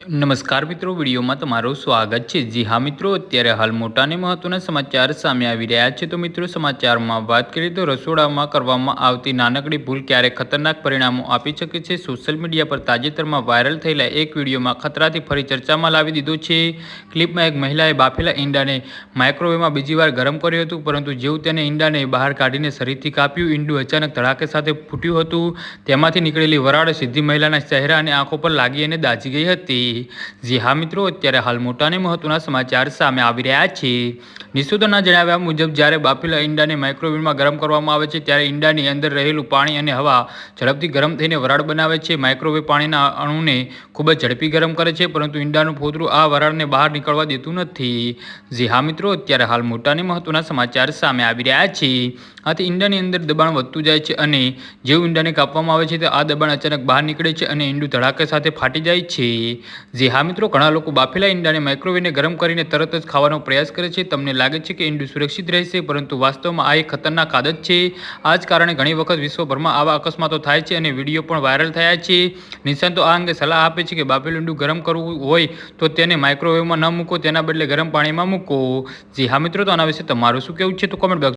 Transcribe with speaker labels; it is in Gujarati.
Speaker 1: નમસ્કાર મિત્રો, વિડીયોમાં તમારું સ્વાગત છે। જી હા મિત્રો, અત્યારે હાલ મોટા અને મહત્વના સમાચાર સામે આવી રહ્યા છે। તો મિત્રો, સમાચારમાં વાત કરીએ તો રસોડામાં કરવામાં આવતી નાનકડી ભૂલ ક્યારેક ખતરનાક પરિણામો આપી શકે છે। સોશિયલ મીડિયા પર તાજેતરમાં વાયરલ થયેલા એક વિડીયોમાં ખતરાથી ફરી ચર્ચામાં લાવી દીધો છે। ક્લિપમાં એક મહિલાએ બાફેલા ઈંડાને માઇક્રોવેવમાં બીજી વાર ગરમ કર્યું હતું, પરંતુ જેવું તેને ઈંડાને બહાર કાઢીને શરીરથી કાપ્યું, ઈંડું અચાનક ધડાકે સાથે ફૂટ્યું હતું। તેમાંથી નીકળેલી વરાળ સીધી મહિલાના ચહેરા અને આંખો પર લાગી અને દાઝી ગઈ હતી। જી હા મિત્રો, અત્યારે હાલ મોટા અને મહત્વના સમાચાર સામે આવી રહ્યા છે। નિષ્ણાતોના જણાવ્યા મુજબ જ્યારે બાફેલા ઈંડાને માઇક્રોવેવમાં ગરમ કરવામાં આવે છે ત્યારે ઈંડાની અંદર રહેલું પાણી અને હવા ઝડપથી ગરમ થઈને વરાળ બનાવે છે। માઇક્રોવેવ પાણીના અણુને ખૂબ જ ઝડપી ગરમ કરે છે, પરંતુ ઈંડાનું ફોતરું આ વરાળને બહાર નીકળવા દેતું નથી। જી હા મિત્રો, અત્યારે હાલ મોટા અને મહત્વના સમાચાર સામે આવી રહ્યા છે। આથી ઈંડાની અંદર દબાણ વધતું જાય છે અને જેવું ઈંડાને કાપવામાં આવે છે તો આ દબાણ અચાનક બહાર નીકળે છે અને ઈંડું ધડાકે સાથે ફાટી જાય છે। જી હા મિત્રો, ઘણા લોકો બાફેલા ઈંડાને માઇક્રોવેવને ગરમ કરીને તરત જ ખાવાનો પ્રયાસ કરે છે। તમને લાગે છે કે ઈંડું સુરક્ષિત રહેશે, પરંતુ વાસ્તવમાં આ એક ખતરનાક આદત છે। આ જ કારણે ઘણી વખત વિશ્વભરમાં આવા અકસ્માતો થાય છે અને વિડીયો પણ વાયરલ થયા છે। નિષ્ણાતો આ અંગે સલાહ આપે છે કે બાફેલું ઈંડું ગરમ કરવું હોય તો તેને માઇક્રોવેવમાં ન મૂકો, તેના બદલે ગરમ પાણીમાં મૂકો। જી હા મિત્રો, તો આના વિશે તમારું શું કહેવું છે તો કોમેન્ટ બોક્સ